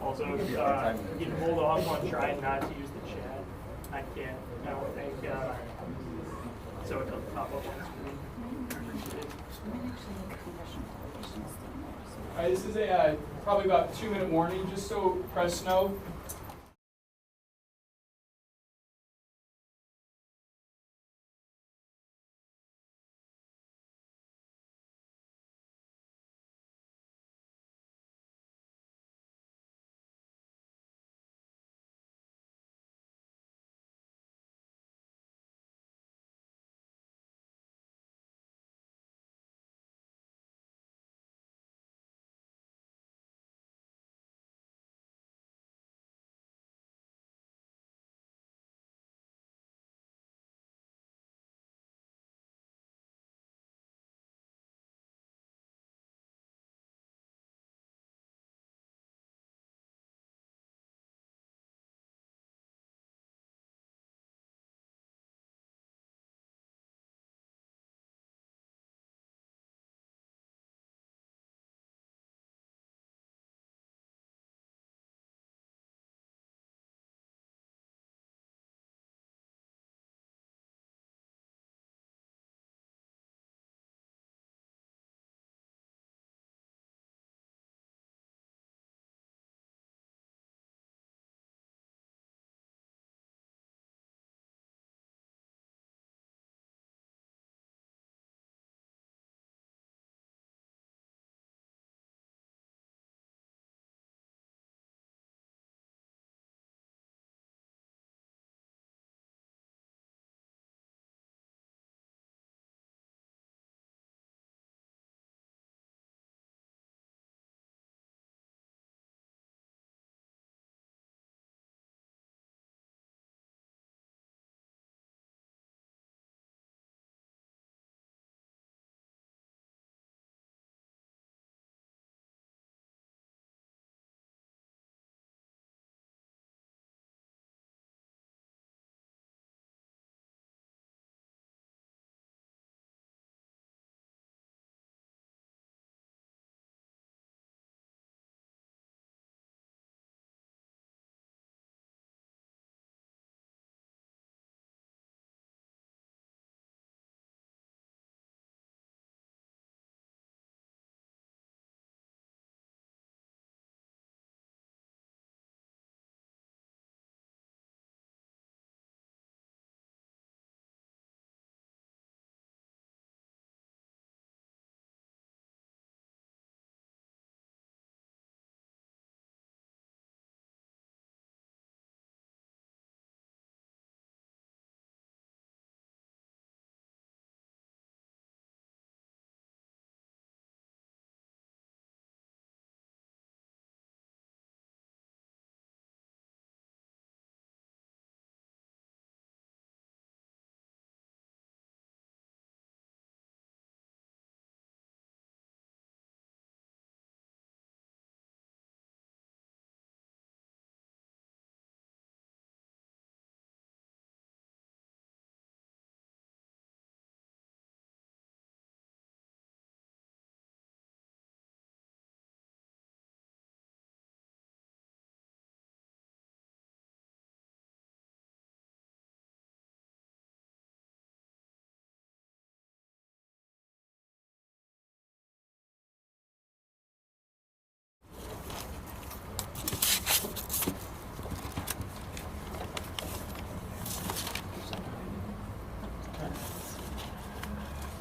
Also, you can hold off on trying not to use the chat. I don't think, so it doesn't pop up on the screen. All right, this is a probably about 2-minute warning, just so press know.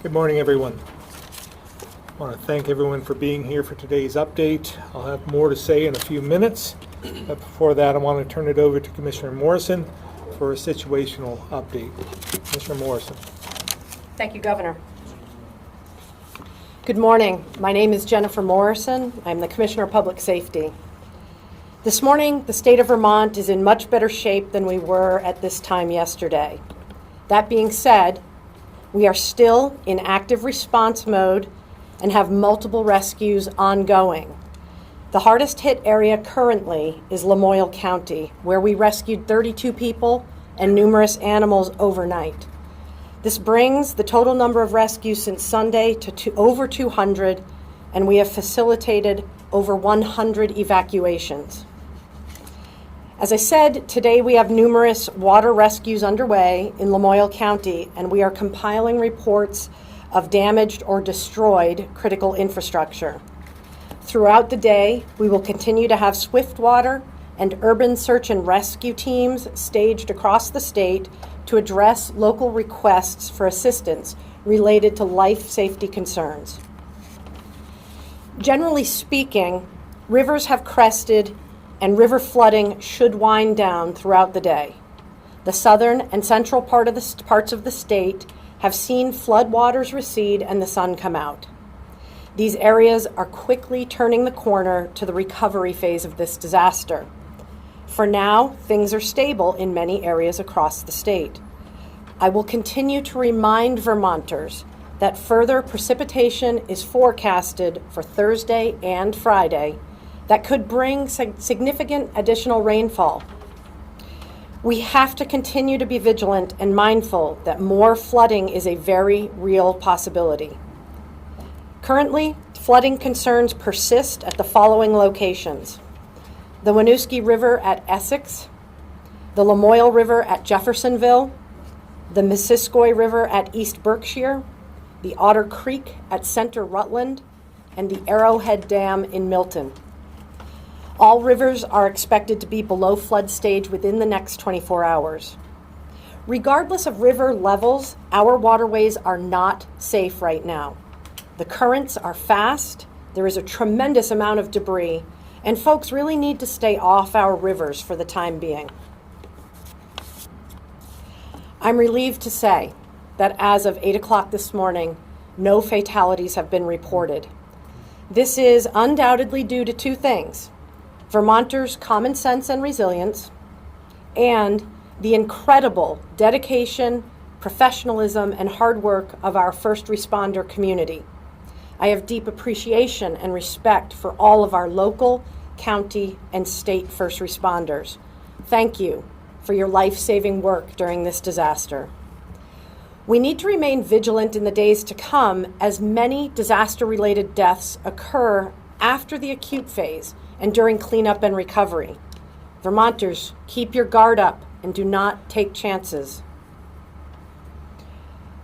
Good morning, everyone. I want to thank everyone for being here for today's update. I'll have more to say in a few minutes, but before that, I want to turn it over to Commissioner Morrison for a situational update. Commissioner Morrison. Thank you, Governor. Good morning. My name is Jennifer Morrison. I'm the Commissioner of Public Safety. This morning, the state of Vermont is in much better shape than we were at this time yesterday. That being said, we are still in active response mode and have multiple rescues ongoing. The hardest hit area currently is Lamoille County, where we rescued 32 people and numerous animals overnight. This brings the total number of rescues since Sunday to over 200, and we have facilitated over 100 evacuations. As I said, today we have numerous water rescues underway in Lamoille County, and we are compiling reports of damaged or destroyed critical infrastructure. Throughout the day, we will continue to have swiftwater and urban search and rescue teams staged across the state to address local requests for assistance related to life safety concerns. Generally speaking, rivers have crested and river flooding should wind down throughout the day. The southern and central parts of the state have seen floodwaters recede and the sun come out. These areas are quickly turning the corner to the recovery phase of this disaster. For now, things are stable in many areas across the state. I will continue to remind Vermonters that further precipitation is forecasted for Thursday and Friday that could bring significant additional rainfall. We have to continue to be vigilant and mindful that more flooding is a very real possibility. Currently, flooding concerns persist at the following locations: the Winooski River at Essex, the Lamoille River at Jeffersonville, the Missisquoi River at East Berkshire, the Otter Creek at Center Rutland, and the Arrowhead Dam in Milton. All rivers are expected to be below flood stage within the next 24 hours. Regardless of river levels, our waterways are not safe right now. The currents are fast, there is a tremendous amount of debris, and folks really need to stay off our rivers for the time being. I'm relieved to say that as of 8 o'clock this morning, no fatalities have been reported. This is undoubtedly due to two things: Vermonters' common sense and resilience, and the incredible dedication, professionalism, and hard work of our first responder community. I have deep appreciation and respect for all of our local, county, and state first responders. Thank you for your life-saving work during this disaster. We need to remain vigilant in the days to come, as many disaster-related deaths occur after the acute phase and during cleanup and recovery. Vermonters, keep your guard up and do not take chances.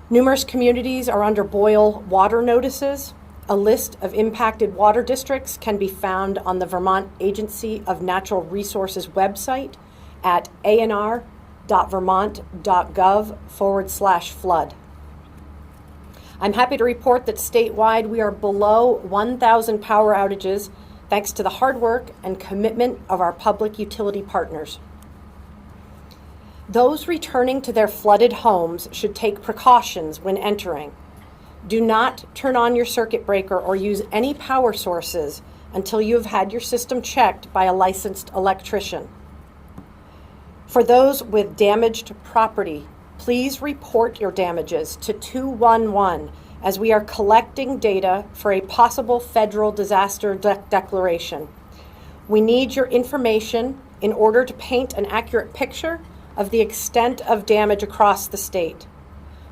Numerous communities are under boil water notices. A list of impacted water districts can be found on the Vermont Agency of Natural Resources website at anr.vermont.gov/flood. I'm happy to report that statewide we are below 1,000 power outages thanks to the hard work and commitment of our public utility partners. Those returning to their flooded homes should take precautions when entering. Do not turn on your circuit breaker or use any power sources until you have had your system checked by a licensed electrician. For those with damaged property, please report your damages to 211 as we are collecting data for a possible federal disaster declaration. We need your information in order to paint an accurate picture of the extent of damage across the state.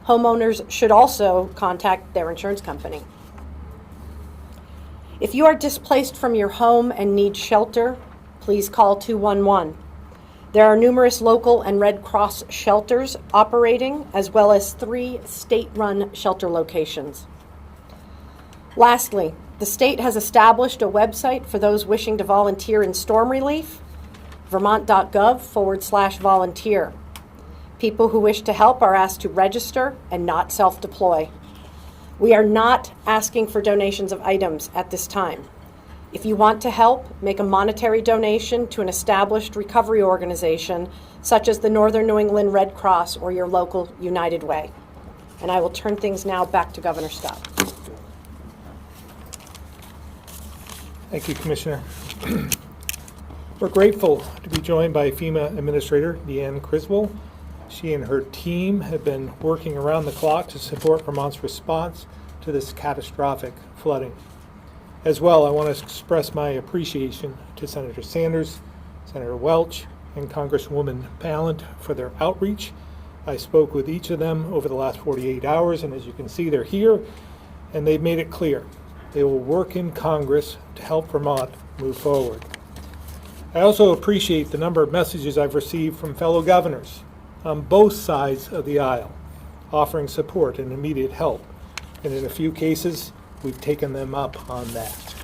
Homeowners should also contact their insurance company. If you are displaced from your home and need shelter, please call 211. There are numerous local and Red Cross shelters operating, as well as 3 state-run shelter locations. Lastly, the state has established a website for those wishing to volunteer in storm relief, vermont.gov/volunteer. People who wish to help are asked to register and not self-deploy. We are not asking for donations of items at this time. If you want to help, make a monetary donation to an established recovery organization, such as the Northern New England Red Cross or your local United Way. And I will turn things now back to Governor Scott. Thank you, Commissioner. We're grateful to be joined by FEMA Administrator Deanne Criswell. She and her team have been working around the clock to support Vermont's response to this catastrophic flooding. As well, I want to express my appreciation to Senator Sanders, Senator Welch, and Congresswoman Pallant for their outreach. I spoke with each of them over the last 48 hours, and as you can see, they're here, and they've made it clear they will work in Congress to help Vermont move forward. I also appreciate the number of messages I've received from fellow governors on both sides of the aisle, offering support and immediate help. And in a few cases, we've taken them up on that.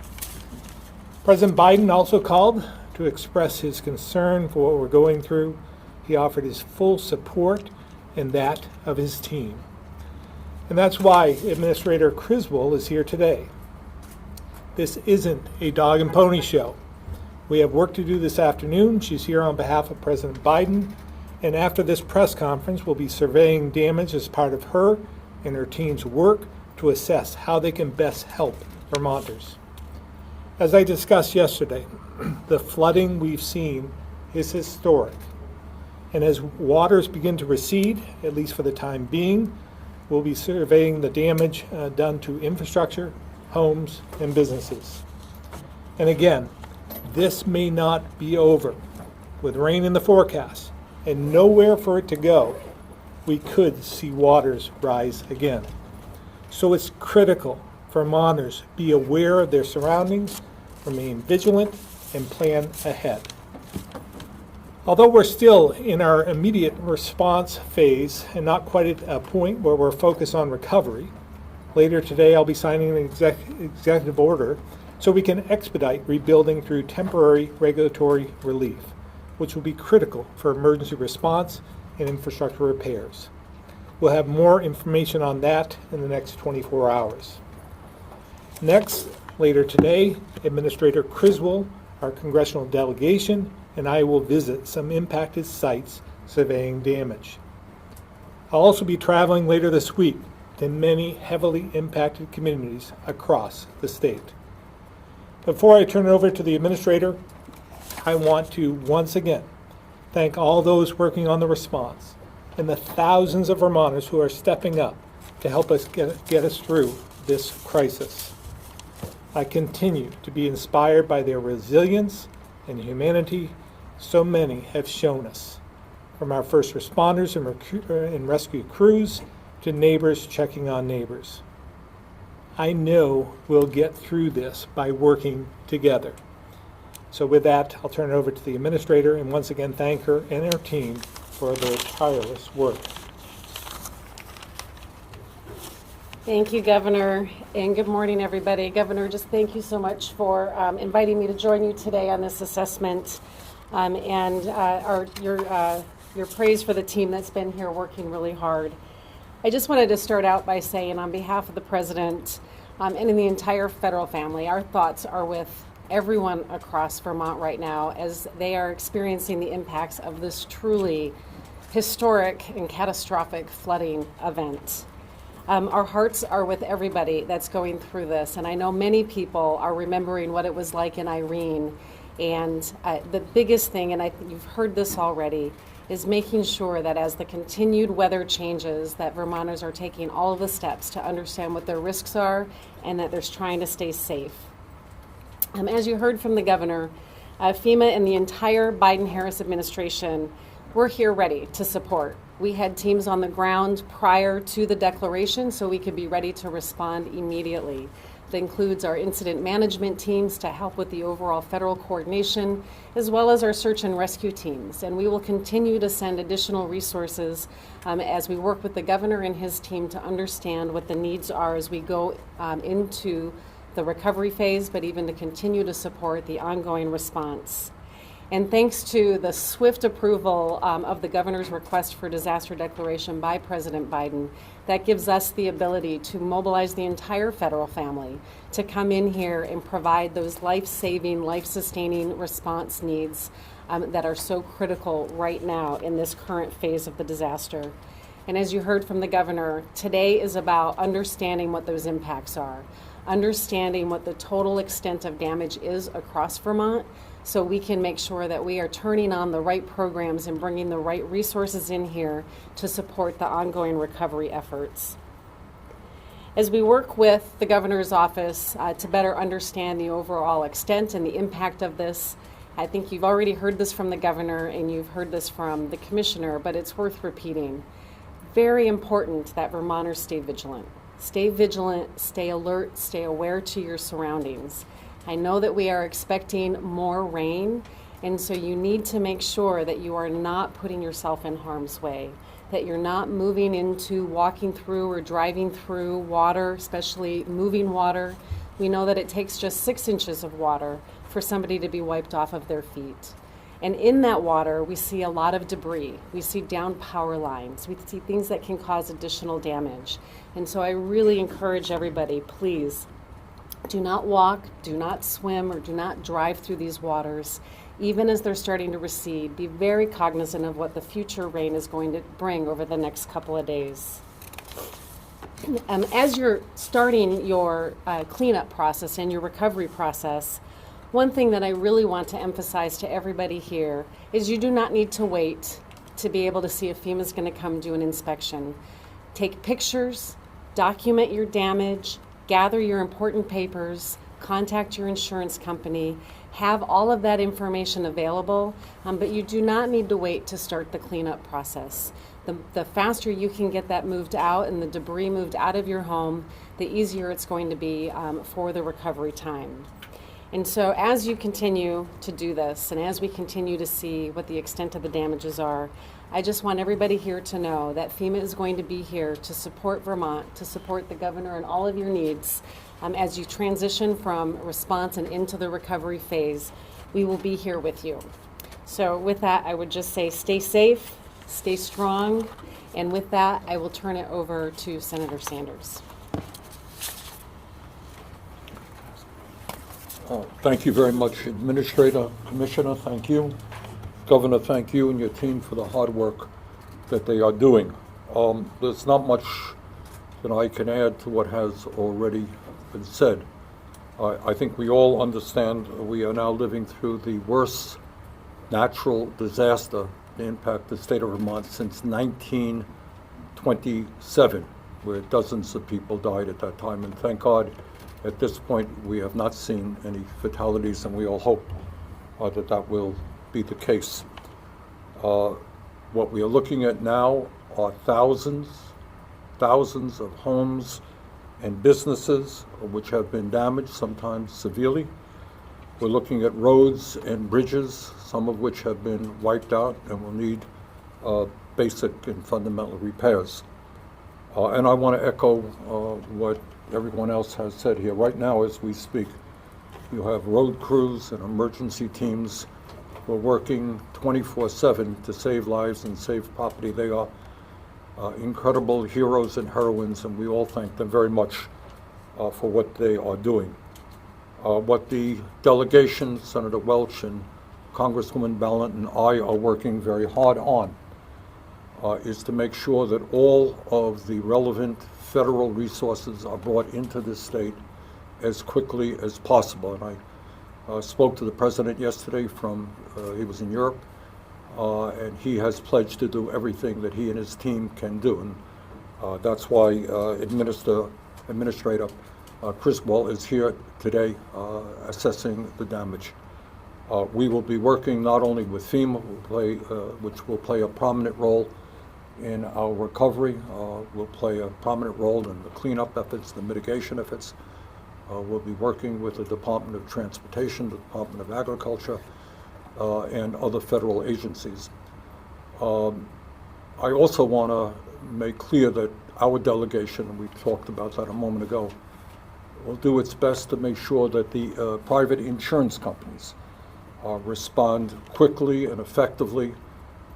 President Biden also called to express his concern for what we're going through. He offered his full support and that of his team. And that's why Administrator Criswell is here today. This isn't a dog and pony show. We have work to do this afternoon. She's here on behalf of President Biden. And after this press conference, we'll be surveying damage as part of her and her team's work to assess how they can best help Vermonters. As I discussed yesterday, the flooding we've seen is historic. And as waters begin to recede, at least for the time being, we'll be surveying the damage done to infrastructure, homes, and businesses. And again, this may not be over. With rain in the forecast and nowhere for it to go, we could see waters rise again. So it's critical for Vermonters be aware of their surroundings, remain vigilant, and plan ahead. Although we're still in our immediate response phase and not quite at a point where we're focused on recovery, later today I'll be signing an executive order so we can expedite rebuilding through temporary regulatory relief, which will be critical for emergency response and infrastructure repairs. We'll have more information on that in the next 24 hours. Next, later today, Administrator Criswell, our Congressional Delegation, and I will visit some impacted sites surveying damage. I'll also be traveling later this week to many heavily impacted communities across the state. Before I turn it over to the Administrator, I want to once again thank all those working on the response and the thousands of Vermonters who are stepping up to help us get us through this crisis. I continue to be inspired by their resilience and humanity so many have shown us, from our first responders and rescue crews to neighbors checking on neighbors. I know we'll get through this by working together. So with that, I'll turn it over to the Administrator and once again thank her and her team for their tireless work. Thank you, Governor, and good morning, everybody. Governor, just thank you so much for inviting me to join you today on this assessment and your praise for the team that's been here working really hard. I just wanted to start out by saying on behalf of the President and in the entire federal family, our thoughts are with everyone across Vermont right now as they are experiencing the impacts of this truly historic and catastrophic flooding event. Our hearts are with everybody that's going through this, and I know many people are remembering what it was like in Irene. And the biggest thing, and you've heard this already, is making sure that as the continued weather changes, that Vermonters are taking all of the steps to understand what their risks are and that they're trying to stay safe. As you heard from the Governor, FEMA and the entire Biden-Harris administration, we're here ready to support. We had teams on the ground prior to the declaration so we could be ready to respond immediately. That includes our incident management teams to help with the overall federal coordination, as well as our search and rescue teams. And we will continue to send additional resources as we work with the Governor and his team to understand what the needs are as we go into the recovery phase, but even to continue to support the ongoing response. And thanks to the swift approval of the Governor's request for disaster declaration by President Biden, that gives us the ability to mobilize the entire federal family to come in here and provide those life-saving, life-sustaining response needs that are so critical right now in this current phase of the disaster. And as you heard from the Governor, today is about understanding what those impacts are, understanding what the total extent of damage is across Vermont, so we can make sure that we are turning on the right programs and bringing the right resources in here to support the ongoing recovery efforts. As we work with the Governor's office to better understand the overall extent and the impact of this, I think you've already heard this from the Governor and you've heard this from the Commissioner, but it's worth repeating. Very important that Vermonters stay vigilant. Stay vigilant, stay alert, stay aware to your surroundings. I know that we are expecting more rain, and so you need to make sure that you are not putting yourself in harm's way, that you're not moving into walking through or driving through water, especially moving water. We know that it takes just 6 inches of water for somebody to be wiped off of their feet. And in that water, we see a lot of debris. We see down power lines. We see things that can cause additional damage. And so I really encourage everybody, please, do not walk, do not swim, or do not drive through these waters. Even as they're starting to recede, be very cognizant of what the future rain is going to bring over the next couple of days. As you're starting your cleanup process and your recovery process, one thing that I really want to emphasize to everybody here is you do not need to wait to be able to see if FEMA is going to come do an inspection. Take pictures, document your damage, gather your important papers, contact your insurance company, have all of that information available, but you do not need to wait to start the cleanup process. The faster you can get that moved out and the debris moved out of your home, the easier it's going to be for the recovery time. And so as you continue to do this, and as we continue to see what the extent of the damages are, I just want everybody here to know that FEMA is going to be here to support Vermont, to support the governor and all of your needs. As you transition from response and into the recovery phase, we will be here with you. So with that, I would just say stay safe, stay strong, and with that, I will turn it over to Senator Sanders. Thank you very much, Administrator, Commissioner, thank you. Governor, thank you and your team for the hard work that they are doing. There's not much that I can add to what has already been said. I think we all understand we are now living through the worst natural disaster to impact the state of Vermont since 1927, where dozens of people died at that time, and thank God at this point, we have not seen any fatalities, and we all hope that that will be the case. What we are looking at now are thousands of homes and businesses which have been damaged, sometimes severely. We're looking at roads and bridges, some of which have been wiped out and will need basic and fundamental repairs. And I want to echo what everyone else has said here. Right now, as we speak, you have road crews and emergency teams who are working 24/7 to save lives and save property. They are incredible heroes and heroines, and we all thank them very much for what they are doing. What the delegation, Senator Welch and Congresswoman Ballant and I are working very hard on is to make sure that all of the relevant federal resources are brought into this state as quickly as possible. And I spoke to the president yesterday he was in Europe, and he has pledged to do everything that he and his team can do. And that's why Administrator Criswell is here today assessing the damage. We will be working not only with FEMA, which will play a prominent role in our recovery, will play a prominent role in the cleanup efforts, the mitigation efforts. We'll be working with the Department of Transportation, the Department of Agriculture, and other federal agencies. I also want to make clear that our delegation, and we talked about that a moment ago, will do its best to make sure that the private insurance companies respond quickly and effectively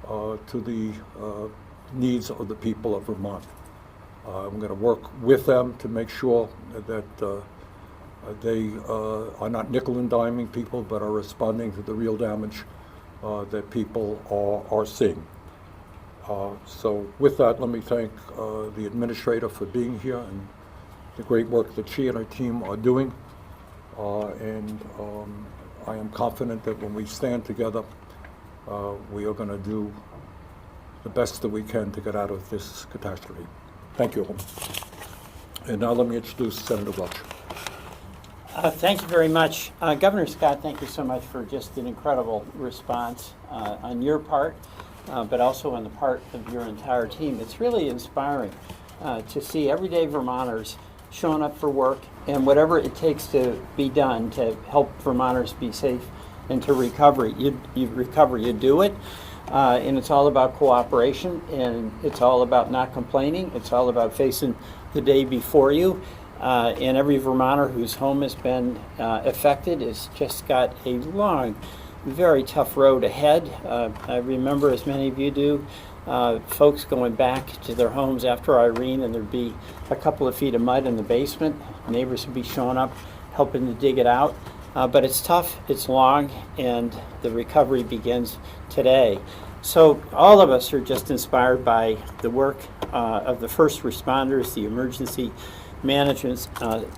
to the needs of the people of Vermont. I'm going to work with them to make sure that they are not nickel and diming people, but are responding to the real damage that people are seeing. So with that, let me thank the administrator for being here and the great work that she and her team are doing. And I am confident that when we stand together, we are going to do the best that we can to get out of this catastrophe. Thank you. And now let me introduce Senator Welch. Thank you very much. Governor Scott, thank you so much for just an incredible response on your part, but also on the part of your entire team. It's really inspiring to see everyday Vermonters showing up for work and whatever it takes to be done to help Vermonters be safe and to recover. You do it. And it's all about cooperation, and it's all about not complaining. It's all about facing the day before you. And every Vermonter whose home has been affected has just got a long, very tough road ahead. I remember, as many of you do, folks going back to their homes after Irene, and there'd be a couple of feet of mud in the basement. Neighbors would be showing up, helping to dig it out. But it's tough, it's long, and the recovery begins today. So all of us are just inspired by the work of the first responders, the emergency management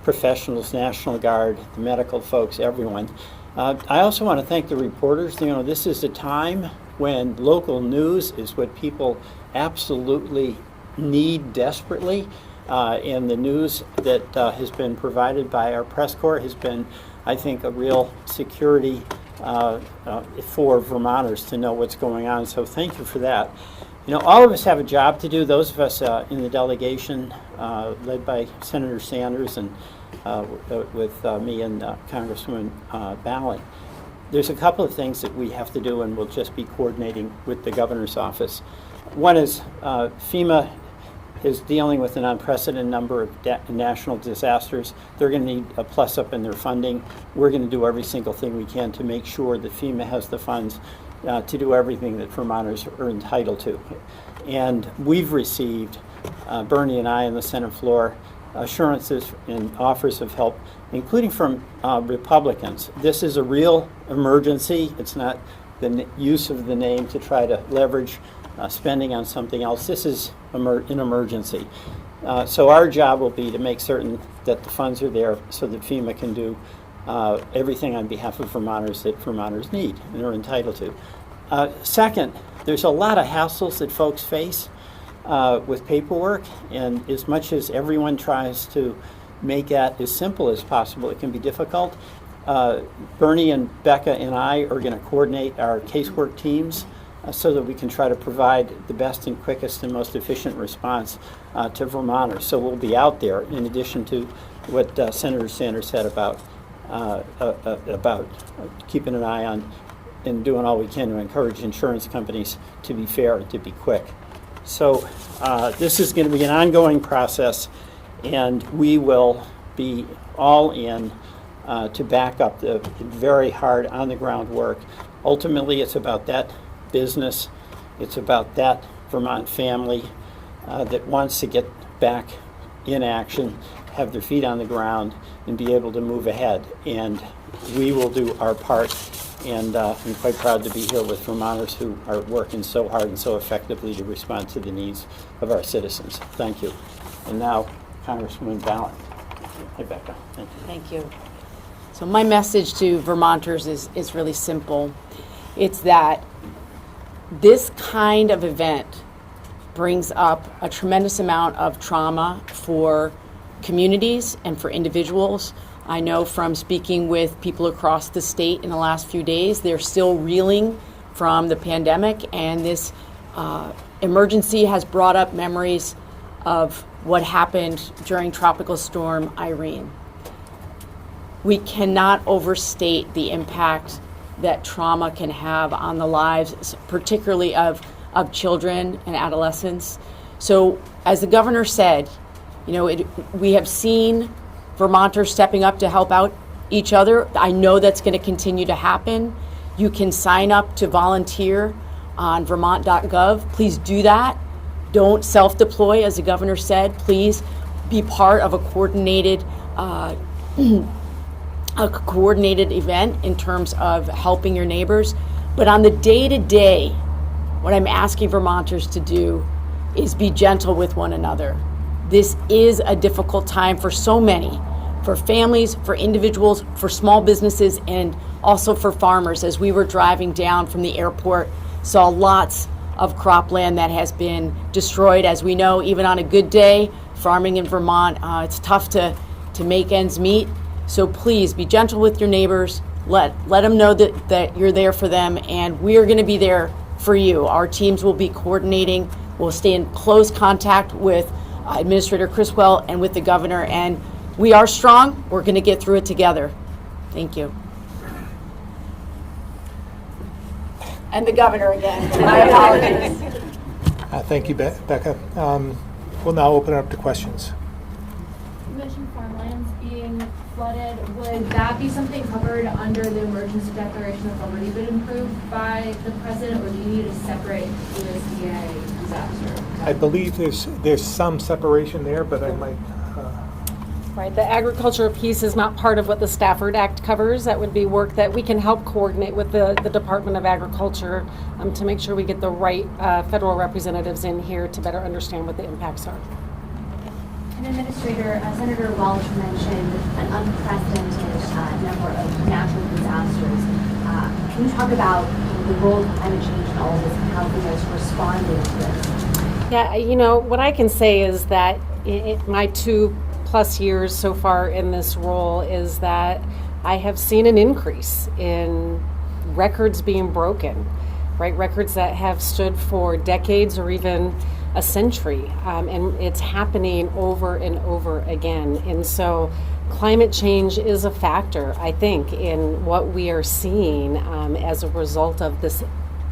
professionals, National Guard, the medical folks, everyone. I also want to thank the reporters. You know, this is a time when local news is what people absolutely need desperately. And the news that has been provided by our press corps has been, I think, a real security for Vermonters to know what's going on. So thank you for that. You know, all of us have a job to do. Those of us in the delegation led by Senator Sanders and with me and Congresswoman Ballin. There's a couple of things that we have to do, and we'll just be coordinating with the governor's office. One is FEMA is dealing with an unprecedented number of national disasters. They're going to need a plus up in their funding. We're going to do every single thing we can to make sure that FEMA has the funds to do everything that Vermonters are entitled to. And we've received, Bernie and I on the Senate floor, assurances and offers of help, including from Republicans. This is a real emergency. It's not the use of the name to try to leverage spending on something else. This is an emergency. So our job will be to make certain that the funds are there so that FEMA can do everything on behalf of Vermonters that Vermonters need and are entitled to. Second, there's a lot of hassles that folks face with paperwork, and as much as everyone tries to make that as simple as possible, it can be difficult. Bernie and Becca and I are going to coordinate our casework teams so that we can try to provide the best and quickest and most efficient response to Vermonters. So we'll be out there, in addition to what Senator Sanders said about keeping an eye on and doing all we can to encourage insurance companies to be fair and to be quick. So this is going to be an ongoing process, and we will be all in to back up the very hard on-the-ground work. Ultimately, it's about that business. It's about that Vermont family that wants to get back in action, have their feet on the ground, and be able to move ahead. And we will do our part. And I'm quite proud to be here with Vermonters who are working so hard and so effectively to respond to the needs of our citizens. Thank you. And now, Congresswoman Ballin. Hi, Becca. Thank you. Thank you. So my message to Vermonters is really simple. It's that this kind of event brings up a tremendous amount of trauma for communities and for individuals. I know from speaking with people across the state in the last few days, they're still reeling from the pandemic, and this emergency has brought up memories of what happened during Tropical Storm Irene. We cannot overstate the impact that trauma can have on the lives, particularly of children and adolescents. So, as the governor said, you know, we have seen Vermonters stepping up to help out each other. I know that's going to continue to happen. You can sign up to volunteer on vermont.gov. Please do that. Don't self-deploy, as the governor said. Please be part of a coordinated event in terms of helping your neighbors. But on the day-to-day, what I'm asking Vermonters to do is be gentle with one another. This is a difficult time for so many, for families, for individuals, for small businesses, and also for farmers. As we were driving down from the airport, saw lots of cropland that has been destroyed. As we know, even on a good day, farming in Vermont, it's tough to make ends meet. So please be gentle with your neighbors. Let them know that you're there for them, and we are going to be there for you. Our teams will be coordinating. We'll stay in close contact with Administrator Criswell and with the governor, and we are strong. We're going to get through it together. Thank you. And the governor again. My apologies. Thank you, Becca. We'll now open it up to questions. You mentioned farmlands being flooded. Would that be something covered under the emergency declaration that's already been approved by the president, or do you need a separate USDA disaster? I believe there's some separation there, but I might. Right, the agriculture piece is not part of what the Stafford Act covers. That would be work that we can help coordinate with the Department of Agriculture to make sure we get the right federal representatives in here to better understand what the impacts are. And Administrator, Senator Welch mentioned an unprecedented number of natural disasters. Can you talk about the role of climate change in all of this and how you guys responded to this? Yeah, you know, what I can say is that my 2+ years so far in this role is that I have seen an increase in records being broken, right? Records that have stood for decades or even a century, and it's happening over and over again. And so climate change is a factor, I think, in what we are seeing as a result of this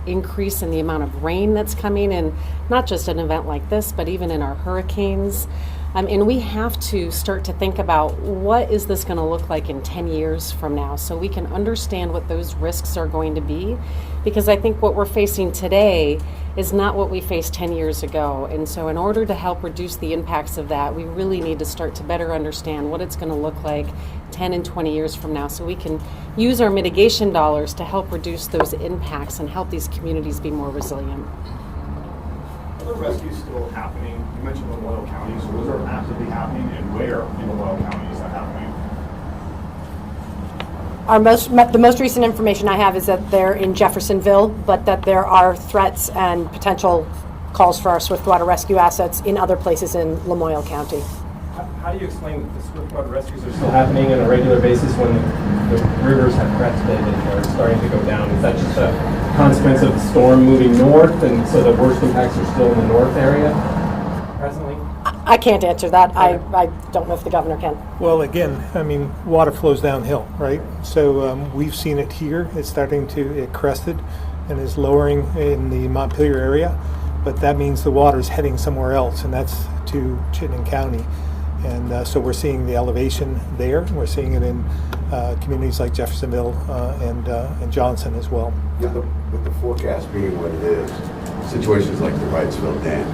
increase in the amount of rain that's coming in, not just an event like this, but even in our hurricanes. And we have to start to think about what is this going to look like in 10 years from now so we can understand what those risks are going to be. Because I think what we're facing today is not what we faced 10 years ago. And so in order to help reduce the impacts of that, we really need to start to better understand what it's going to look like 10 and 20 years from now so we can use our mitigation dollars to help reduce those impacts and help these communities be more resilient. Are the rescues still happening? You mentioned the Loyal County, so those are actively happening, and where in the Loyal County is that happening? The most recent information I have is that they're in Jeffersonville, but that there are threats and potential calls for our swiftwater rescue assets in other places in Lamoille County. How do you explain that the swiftwater rescues are still happening on a regular basis when the rivers have crested and are starting to go down? Is that just a consequence of the storm moving north, and so the worst impacts are still in the north area presently? I can't answer that. I don't know if the governor can. Well, again, I mean, water flows downhill, right? So we've seen it here. It's it crested and is lowering in the Montpelier area, but that means the water is heading somewhere else, and that's to Chittenden County. And so we're seeing the elevation there. We're seeing it in communities like Jeffersonville and Johnson as well. With the forecast being what it is, situations like the Wrightsville Dam,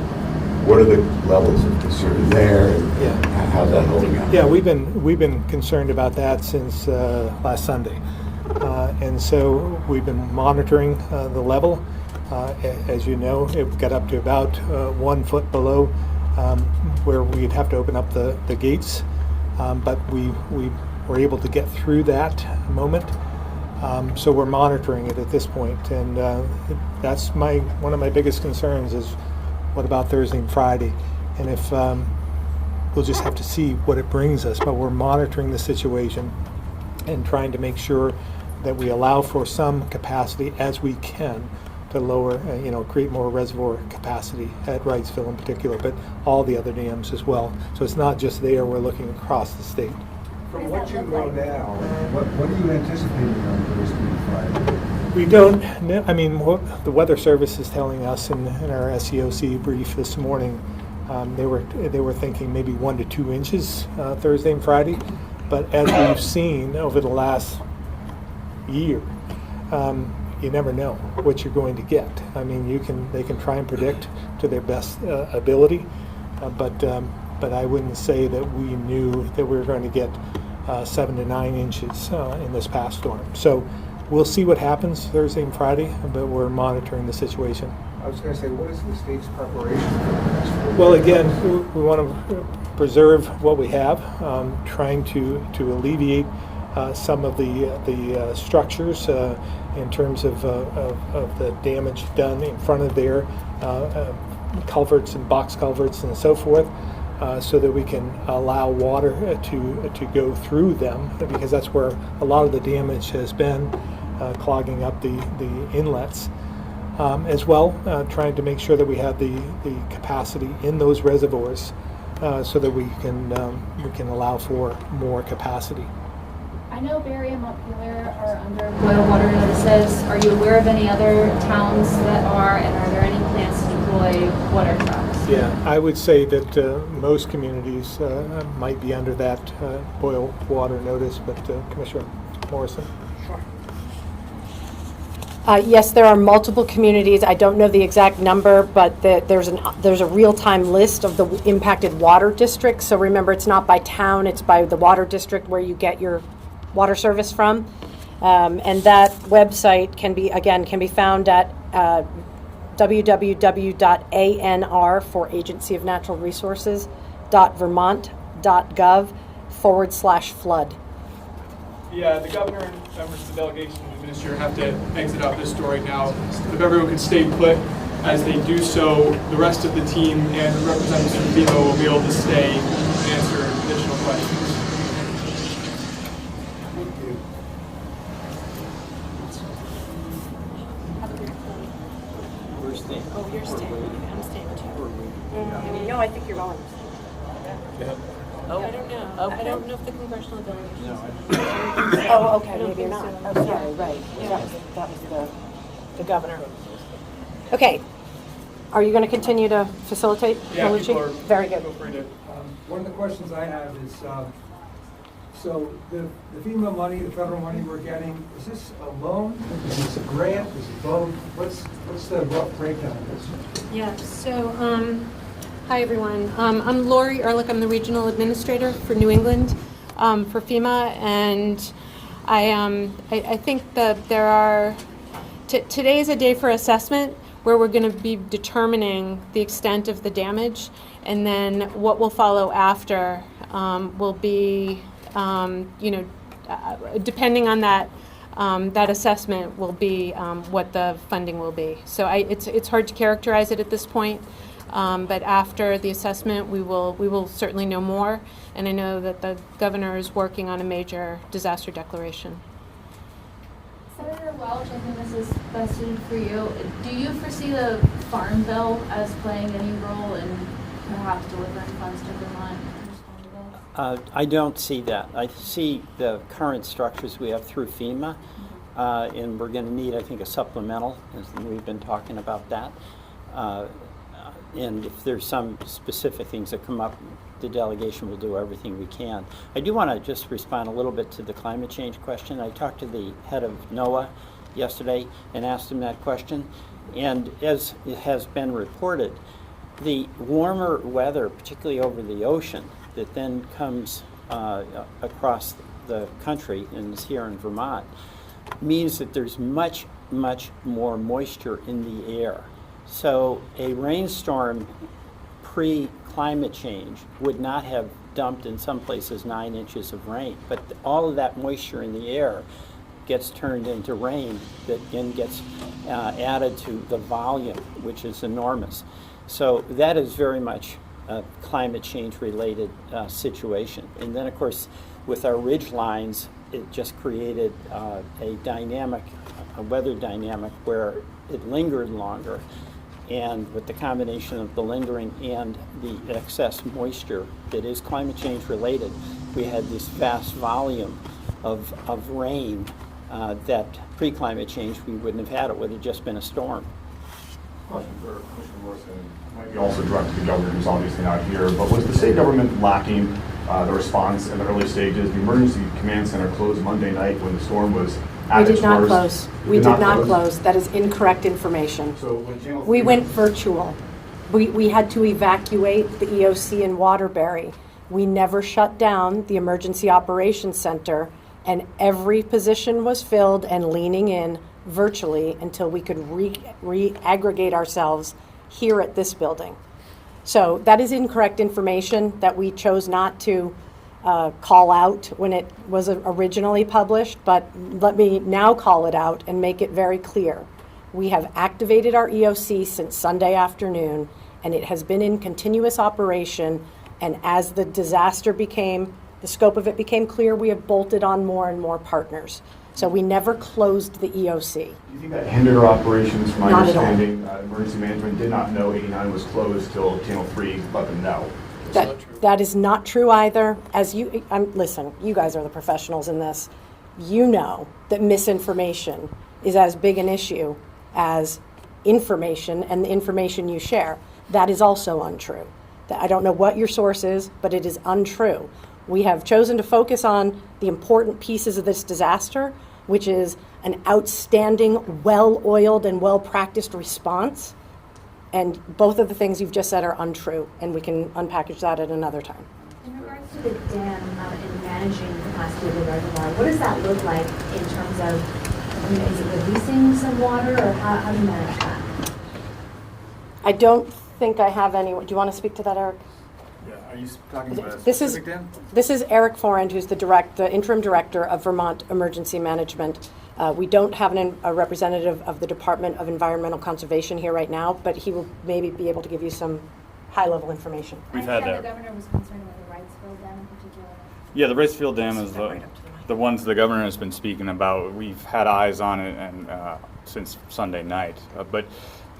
what are the levels of concern there, and how's that holding up? Yeah, we've been concerned about that since last Sunday, and so we've been monitoring the level. As you know, it got up to about 1 foot below where we'd have to open up the gates, but we were able to get through that moment. So we're monitoring it at this point, and that's one of my biggest concerns is what about Thursday and Friday, and if we'll just have to see what it brings us. But we're monitoring the situation and trying to make sure that we allow for some capacity as we can to lower, create more reservoir capacity at Wrightsville in particular, but all the other dams as well. So it's not just there, we're looking across the state. From what you know now, what are you anticipating on Thursday and Friday? We don't know. I mean, what the Weather Service is telling us in our SEOC brief this morning, they were thinking maybe 1 to 2 inches Thursday and Friday, but as we've seen over the last year, you never know what you're going to get. I mean, they can try and predict to their best ability, but I wouldn't say that we knew that we were going to get 7 to 9 inches in this past storm. So we'll see what happens Thursday and Friday, but we're monitoring the situation. I was going to say, what is the state's preparation for the next 4 Well, again, we want to preserve what we have, trying to alleviate some of the structures in terms of the damage done in front of their culverts and box culverts and so forth, so that we can allow water to go through them, because that's where a lot of the damage has been, clogging up the inlets. As well, trying to make sure that we have the capacity in those reservoirs so that we can allow for more capacity. I know Barry and Montpelier are under boil water notices. Are you aware of any other towns that are, and are there any plans to deploy water trucks? Yeah, I would say that most communities might be under that boil water notice, but Commissioner Morrison? Yes, there are multiple communities. I don't know the exact number, but there's a real-time list of the impacted water districts. So remember, it's not by town, it's by the water district where you get your water service from. And that website can be found at www.anr for Agency of Natural Resources .vermont.gov/flood. Yeah, the governor and members of the delegation and the administrator have to exit out this door right now. If everyone could stay put as they do so, the rest of the team and the representatives from FEMA will be able to stay and answer additional questions. We're staying. Oh, you're staying. I'm staying too. No, I think you're going. Oh, I don't know. okay. I don't know if the congressional delegation. No, Oh, okay, maybe you're not. Oh, sorry, right. That was the governor. Okay. Are you going to continue to facilitate, Yeah, Malucci? people are Very good. feel free to. One of the questions I have is, so the FEMA money, the federal money we're getting, is this a loan? Is this a grant? Is it both? What's the rough breakdown of this? Yeah, so, hi everyone. I'm Lori Ehrlich. I'm the Regional Administrator for New England for FEMA, and I think that there are, today is a day for assessment where we're going to be determining the extent of the damage, and then what will follow after will be, depending on that, that assessment will be what the funding will be. So it's hard to characterize it at this point, but after the assessment, we will certainly know more. And I know that the governor is working on a major disaster declaration. Senator Welch, I think this is best suited for you. Do you foresee the Farm Bill as playing any role in perhaps delivering funds to Vermont? I don't see that. I see the current structures we have through FEMA, and we're going to need, I think, a supplemental, and we've been talking about that. And if there's some specific things that come up, the delegation will do everything we can. I do want to just respond a little bit to the climate change question. I talked to the head of NOAA yesterday and asked him that question. And as it has been reported, the warmer weather, particularly over the ocean, that then comes across the country and is here in Vermont, means that there's much, much more moisture in the air. So a rainstorm pre-climate change would not have dumped in some places 9 inches of rain, but all of that moisture in the air gets turned into rain that then gets added to the volume, which is enormous. So that is very much a climate change related situation. And then of course with our ridge lines, it just created a weather dynamic where it lingered longer. And with the combination of the lingering and the excess moisture that is climate change related, we had this vast volume of rain that pre-climate change we wouldn't have had. It would have just been a storm. Question for Commissioner Morrison. Might be also directed to the governor, who's obviously not here, but was the state government lacking the response in the early stages? The emergency command center closed Monday night when the storm was at its worst. We did not close. We did not close. That is incorrect information. So when Channel We 3 went virtual. We had to evacuate the EOC in Waterbury. We never shut down the Emergency Operations Center, and every position was filled and leaning in virtually until we could re-aggregate ourselves here at this building. So that is incorrect information that we chose not to call out when it was originally published, but let me now call it out and make it very clear. We have activated our EOC since Sunday afternoon, and it has been in continuous operation, and as the disaster the scope of it became clear, we have bolted on more and more partners. So we never closed the EOC. Do you think that hindered our operations? From my Not at all. understanding, emergency management did not know 89 was closed till Channel 3 let them know. That That is not true either. Listen, you guys are the professionals in this. You know that misinformation is as big an issue as information and the information you share. That is also untrue. I don't know what your source is, but it is untrue. We have chosen to focus on the important pieces of this disaster, which is an outstanding, well-oiled and well-practiced response. And both of the things you've just said are untrue, and we can unpackage that at another time. In regards to the dam and managing the capacity of the reservoir, what does that look like in terms of, is it releasing some water, or how do you manage that? I don't think I have any. Do you want to speak to that, Eric? Yeah, are you talking about a This is specific dam? This is Eric Forend, who's the interim director of Vermont Emergency Management. We don't have a representative of the Department of Environmental Conservation here right now, but he will maybe be able to give you some high-level information. I understand the governor was concerned with the Wrightsville Dam in particular. Yeah, the Wrightsville Dam is the ones the governor has been speaking about. We've had eyes on it and since Sunday night. But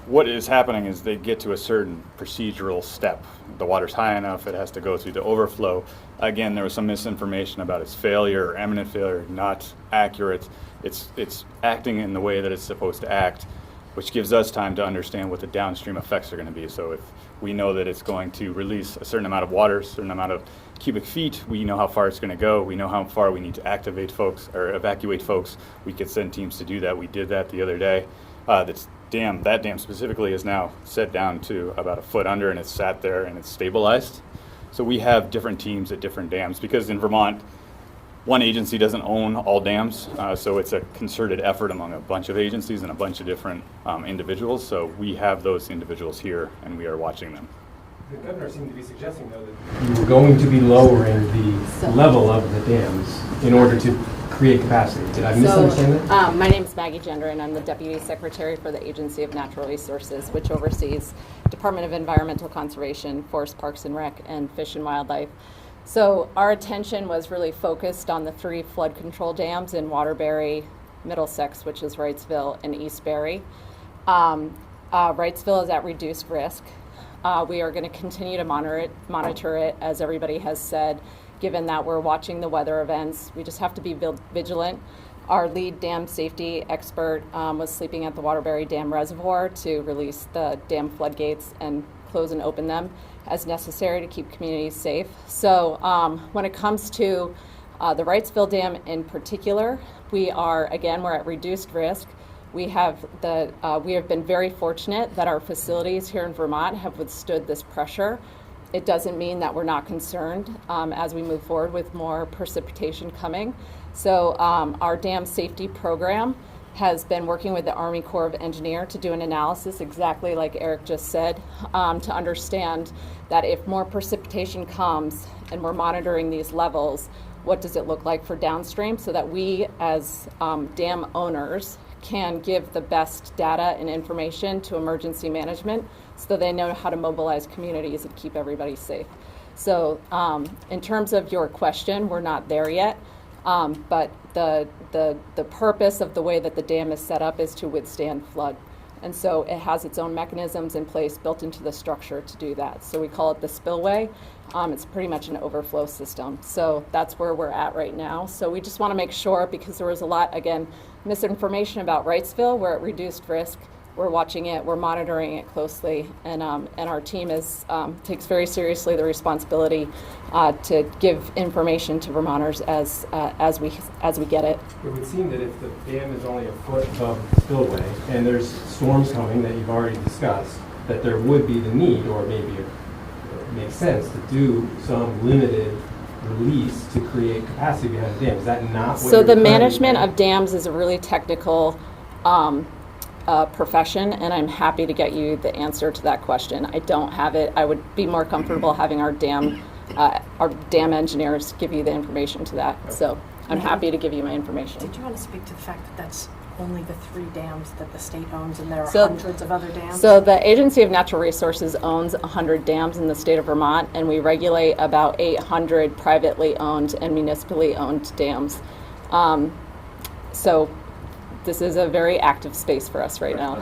what is happening is they get to a certain procedural step. The water's high enough, it has to go through the overflow. Again, there was some misinformation about its failure or imminent failure, not accurate. It's acting in the way that it's supposed to act, which gives us time to understand what the downstream effects are going to be. So if we know that it's going to release a certain amount of water, a certain amount of cubic feet, we know how far it's going to go. We know how far we need to activate folks or evacuate folks. We could send teams to do that. We did that the other day. That dam specifically is now set down to about a foot under, and it's sat there and it's stabilized. So we have different teams at different dams because in Vermont, one agency doesn't own all dams, so it's a concerted effort among a bunch of agencies and a bunch of different individuals. So we have those individuals here, and we are watching them. The governor seemed to be suggesting, though, that you were going to be lowering the level of the dams in order to create capacity. Did I misunderstand that? My name is Maggie Gender, and I'm the Deputy Secretary for the Agency of Natural Resources, which oversees Department of Environmental Conservation, Forest Parks and Rec, and Fish and Wildlife. So our attention was really focused on the 3 flood control dams in Waterbury, Middlesex, which is Wrightsville, and Eastbury. Wrightsville is at reduced risk. We are going to continue to monitor it, as everybody has said, given that we're watching the weather events. We just have to be vigilant. Our lead dam safety expert was sleeping at the Waterbury Dam Reservoir to release the dam floodgates and close and open them as necessary to keep communities safe. So when it comes to the Wrightsville Dam in particular, we're at reduced risk. We have been very fortunate that our facilities here in Vermont have withstood this pressure. It doesn't mean that we're not concerned as we move forward with more precipitation coming. So our dam safety program has been working with the Army Corps of Engineers to do an analysis, exactly like Eric just said, to understand that if more precipitation comes and we're monitoring these levels, what does it look like for downstream, so that we as dam owners can give the best data and information to emergency management so they know how to mobilize communities and keep everybody safe. So in terms of your question, we're not there yet, but the purpose of the way that the dam is set up is to withstand flood. And so it has its own mechanisms in place built into the structure to do that. So we call it the spillway. It's pretty much an overflow system. So that's where we're at right now. So we just want to make sure, because there was a lot, again, misinformation about Wrightsville. We're at reduced risk. We're watching it. We're monitoring it closely. And our team takes very seriously the responsibility to give information to Vermonters as we get it. It would seem that if the dam is only a foot above the spillway and there's storms coming that you've already discussed, that there would be the need, or maybe it makes sense, to do some limited release to create capacity behind the dam. Is that not what So the management of dams is a really technical profession, and I'm happy to get you the answer to that question. I don't have it. I would be more comfortable having our dam engineers give you the information to that. So I'm happy to give you my information. Did you want to speak to the fact that that's only the 3 dams that the state owns, and there are So- hundreds of other dams? So the Agency of Natural Resources owns 100 dams in the state of Vermont, and we regulate about 800 privately owned and municipally owned dams. So this is a very active space for us right now.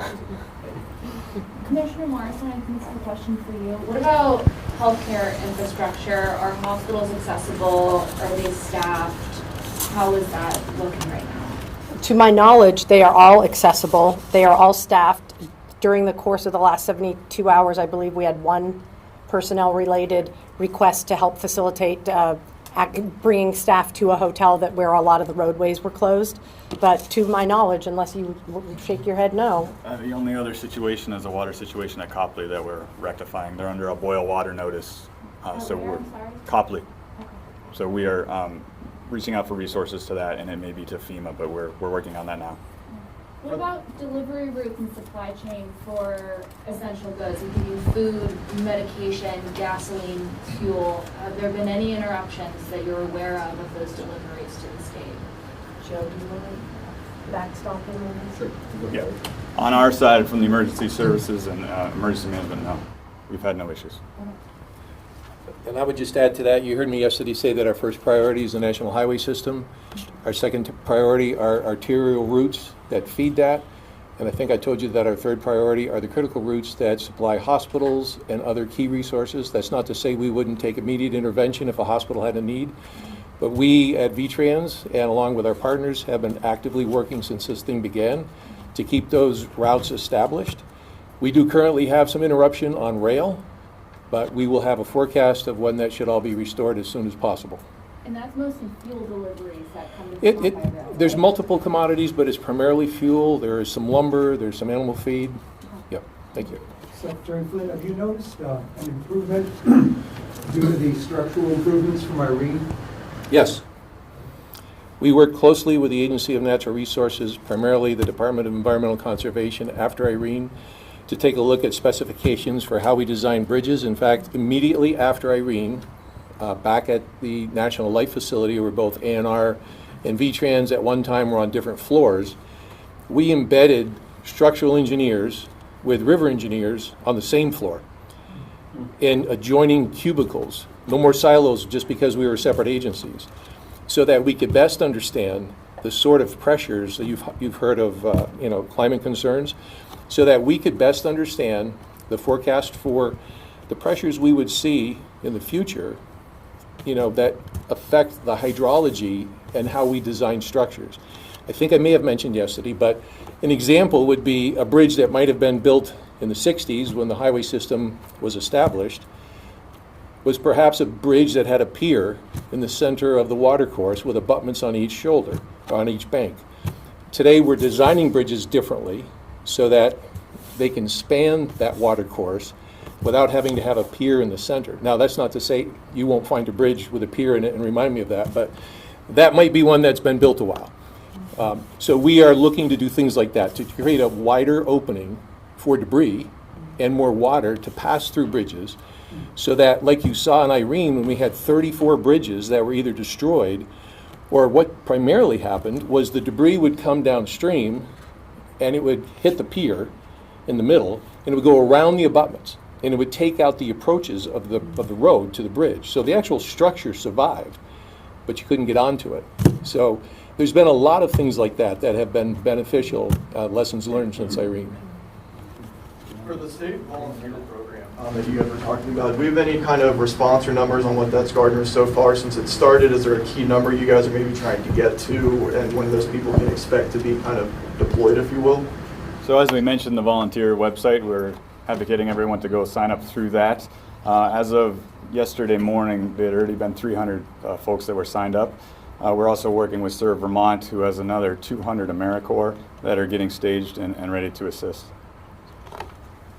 Commissioner Morrison, I think this is a question for you. What about healthcare infrastructure? Are hospitals accessible? Are they staffed? How is that looking right now? To my knowledge, they are all accessible. They are all staffed. During the course of the last 72 hours, I believe we had one personnel-related request to help facilitate bringing staff to a hotel where a lot of the roadways were closed. But to my knowledge, unless you shake your head no. The only other situation is a water situation at Copley that we're rectifying. They're under a boil water notice. So where? we're I'm sorry? Copley. So we are reaching out for resources to that, and it may be to FEMA, but we're working on that now. What about delivery routes and supply chain for essential goods? We can use food, medication, gasoline, fuel. Have there been any interruptions that you're aware of those deliveries to the state? Joe, do you want to backstop him? Sure. Yeah. On our side, from the emergency services and emergency management, no. We've had no issues. And I would just add to that, you heard me yesterday say that our first priority is the national highway system. Our second priority are arterial routes that feed that. And I think I told you that our third priority are the critical routes that supply hospitals and other key resources. That's not to say we wouldn't take immediate intervention if a hospital had a need. But we at VTrans, and along with our partners, have been actively working since this thing began to keep those routes established. We do currently have some interruption on rail, but we will have a forecast of when that should all be restored as soon as possible. And that's mostly fuel deliveries that come to Vermont by rail, There's right? multiple commodities, but it's primarily fuel. There is some lumber, there's some animal feed. Yep, thank you. Secretary Flynn, have you noticed an improvement due to the structural improvements from Irene? Yes. We worked closely with the Agency of Natural Resources, primarily the Department of Environmental Conservation after Irene, to take a look at specifications for how we design bridges. In fact, immediately after Irene, back at the National Life Facility, where both ANR and VTrans at one time were on different floors, we embedded structural engineers with river engineers on the same floor in adjoining cubicles. No more silos just because we were separate agencies, so that we could best understand the sort of pressures that you've heard of, climate concerns, so that we could best understand the forecast for the pressures we would see in the future, that affect the hydrology and how we design structures. I think I may have mentioned yesterday, but an example would be a bridge that might have been built in the 60s when the highway system was established, was perhaps a bridge that had a pier in the center of the watercourse with abutments on each shoulder, or on each bank. Today we're designing bridges differently so that they can span that watercourse without having to have a pier in the center. Now, that's not to say you won't find a bridge with a pier in it and remind me of that, but that might be one that's been built a while. So we are looking to do things like that, to create a wider opening for debris and more water to pass through bridges, so that, like you saw in Irene, when we had 34 bridges that were either destroyed, or what primarily happened was the debris would come downstream and it would hit the pier in the middle, and it would go around the abutments, and it would take out the approaches of the road to the bridge. So the actual structure survived, but you couldn't get onto it. So there's been a lot of things like that that have been beneficial, lessons learned since Irene. For the state volunteer program that you guys were talking about, do we have any kind of response or numbers on what that's garnered so far since it started? Is there a key number you guys are maybe trying to get to, and when those people can expect to be kind of deployed, if you will? So as we mentioned, the volunteer website, we're advocating everyone to go sign up through that. As of yesterday morning, there had already been 300 folks that were signed up. We're also working with Serve Vermont, who has another 200 AmeriCorps that are getting staged and ready to assist.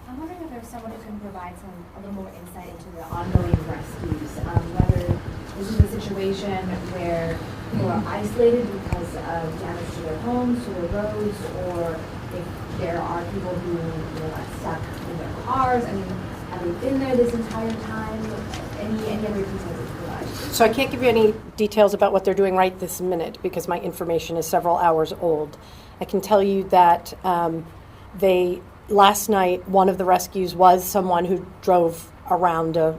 I'm wondering if there's someone who can provide a little more insight into the ongoing rescues, whether this is a situation where people are isolated because of damage to their homes, to their roads, or if there are people who are stuck in their cars. I mean, have they been there this entire time? Any other details you can provide? So I can't give you any details about what they're doing right this minute because my information is several hours old. I can tell you that last night, one of the rescues was someone who drove around a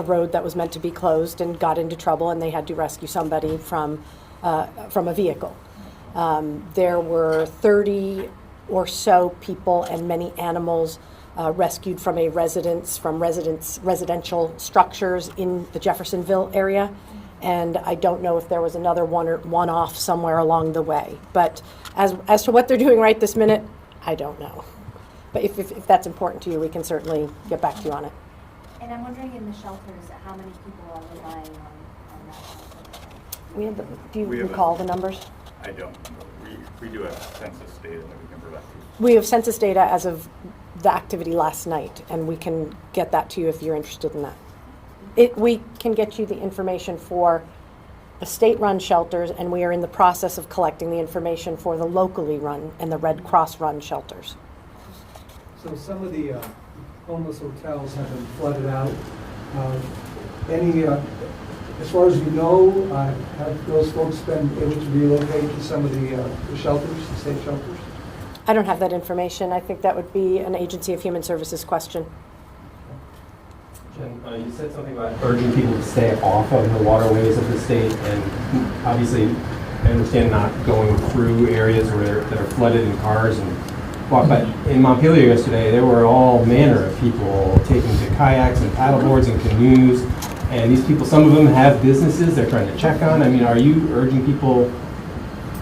road that was meant to be closed and got into trouble, and they had to rescue somebody from a vehicle. There were 30 or so people and many animals rescued from residential structures in the Jeffersonville area. And I don't know if there was another one-off somewhere along the way. But as to what they're doing right this minute, I don't know. But if that's important to you, we can certainly get back to you on it. And I'm wondering in the shelters, how many people are relying on that shelter? Do you recall the numbers? I don't. We do have census data that we can provide you. We have census data as of the activity last night, and we can get that to you if you're interested in that. We can get you the information for the state-run shelters, and we are in the process of collecting the information for the locally run and the Red Cross-run shelters. So some of the homeless hotels have been flooded out. As far as you know, have those folks been able to relocate to some of the shelters, the state shelters? I don't have that information. I think that would be an Agency of Human Services question. Jen, you said something about urging people to stay off of the waterways of the state, and obviously I understand not going through areas that are flooded in cars and walk, but in Montpelier yesterday there were all manner of people taking to kayaks and paddleboards and canoes, and these people, some of them have businesses they're trying to check on. I mean, are you urging people,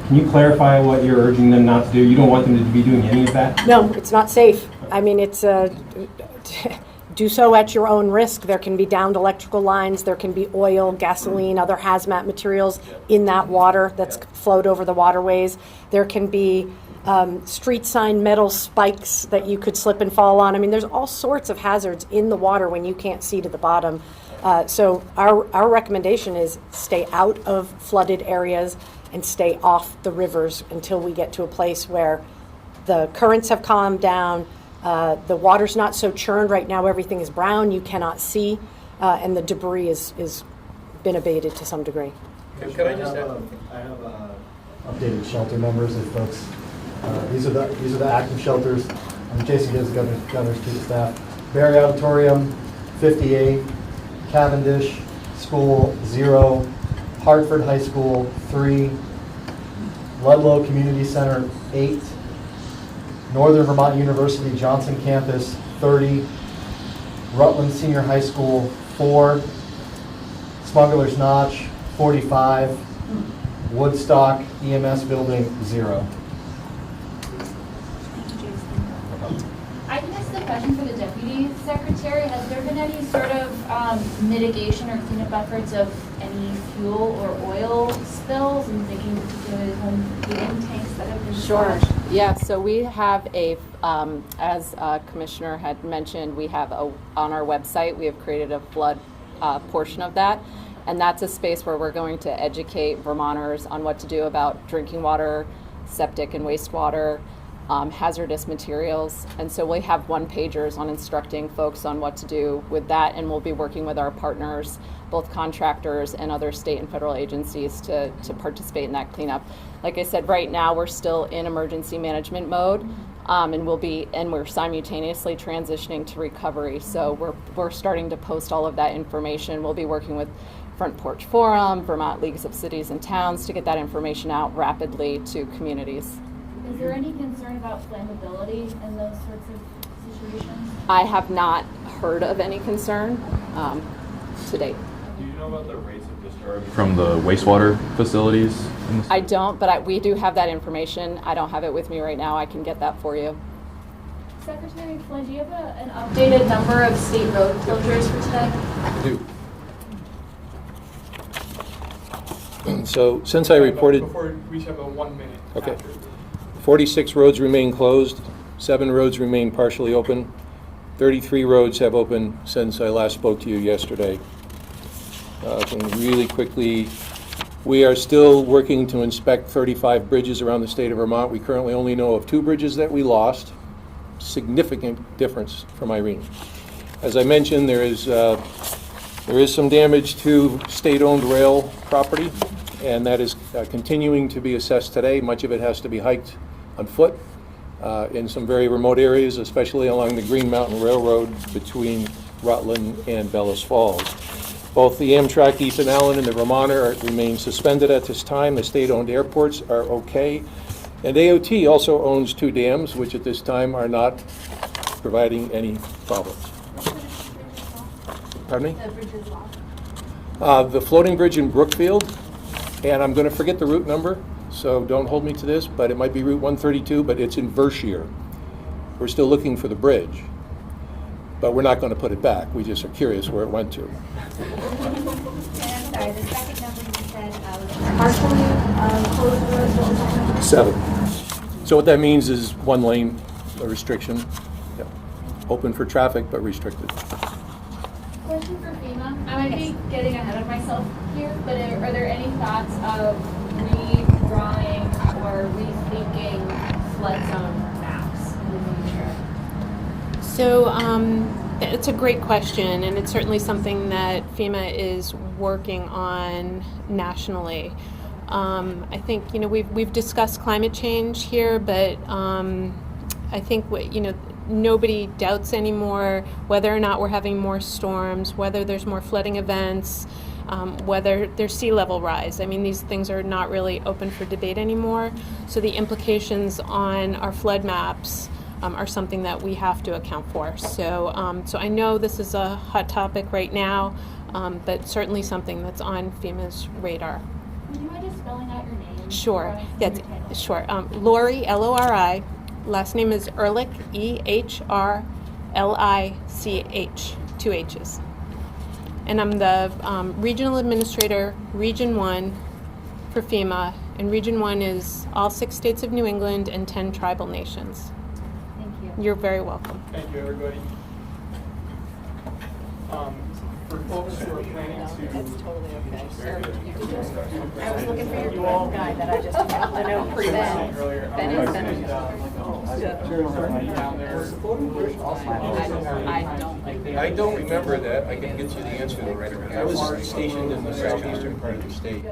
can you clarify what you're urging them not to do? You don't want them to be doing any of that? No, it's not safe. I mean, it's do so at your own risk. There can be downed electrical lines, there can be oil, gasoline, other hazmat materials in that water that's flowed over the waterways. There can be street sign metal spikes that you could slip and fall on. I mean, there's all sorts of hazards in the water when you can't see to the bottom. So our recommendation is stay out of flooded areas and stay off the rivers until we get to a place where the currents have calmed down, the water's not so churned. Right now everything is brown, you cannot see, and the debris is been abated to some degree. Could I just add? I have updated shelter numbers of folks. These are the active shelters. Jason gives the governor's chief of staff. Barry Auditorium, 58. Cavendish School, 0. Hartford High School, 3. Ludlow Community Center, 8. Northern Vermont University Johnson Campus, 30. Rutland Senior High School, 4. Smuggler's Notch, 45. Woodstock EMS Building, 0. I can ask the question for the Deputy Secretary. Has there been any sort of mitigation or cleanup efforts of any fuel or oil spills? I'm thinking particularly home heating tanks that have been Sure. smashed. Yeah, so we have as Commissioner had mentioned, we have on our website, we have created a flood portion of that. And that's a space where we're going to educate Vermonters on what to do about drinking water, septic and wastewater, hazardous materials. And so we have one-pagers on instructing folks on what to do with that, and we'll be working with our partners, both contractors and other state and federal agencies to participate in that cleanup. Like I said, right now we're still in emergency management mode, and we're simultaneously transitioning to recovery. So we're starting to post all of that information. We'll be working with Front Porch Forum, Vermont Leagues of Cities and Towns to get that information out rapidly to communities. Is there any concern about flammability in those sorts of situations? I have not heard of any concern to date. Do you know about the rates of discharge from the wastewater facilities? I don't, but we do have that information. I don't have it with me right now. I can get that for you. Secretary Flynn, do you have an updated number of state road closures for today? I do. So since I reported... Before we each have a 1 minute. Okay. 46 roads remain closed, 7 roads remain partially open, 33 roads have opened since I last spoke to you yesterday. And really quickly, we are still working to inspect 35 bridges around the state of Vermont. We currently only know of 2 bridges that we lost. Significant difference from Irene. As I mentioned, there is some damage to state-owned rail property, and that is continuing to be assessed today. Much of it has to be hiked on foot in some very remote areas, especially along the Green Mountain Railroad between Rutland and Bellows Falls. Both the Amtrak Ethan Allen and the Vermonter remain suspended at this time. The state-owned airports are okay. And AOT also owns 2 dams, which at this time are not providing any problems. Pardon me? The bridge is locked. The floating bridge in Brookfield, and I'm going to forget the route number, so don't hold me to this, but it might be Route 132, but it's in Vermont. We're still looking for the bridge, but we're not going to put it back. We just are curious where it went to. And I'm sorry, the second number you said was partially closed roads, what was that number? 7. So what that means is one lane restriction, yeah. Open for traffic, but restricted. Question for FEMA. I might be getting ahead of myself here, but are there any thoughts of redrawing or rethinking flood zone maps in the future? So it's a great question, and it's certainly something that FEMA is working on nationally. I think we've discussed climate change here, but I think nobody doubts anymore whether or not we're having more storms, whether there's more flooding events, whether there's sea level rise. I mean, these things are not really open for debate anymore. So the implications on our flood maps are something that we have to account for. So, so I know this is a hot topic right now, but certainly something that's on FEMA's radar. Would you mind just spelling out your name? Sure. Yeah, sure. Lori, Lori. Last name is Ehrlich, Ehrlich, 2 H's. And I'm the Regional Administrator, Region 1 for FEMA. And Region 1 is all 6 states of New England and 10 tribal nations. Thank you. You're very welcome. Thank you, everybody. For folks who are planning to... That's totally okay. I was looking for your dwarf guy that I just got to know pretty well. Ben is Ben. I don't remember that. I can get you the answer right away. I was stationed in the southeastern part of the state.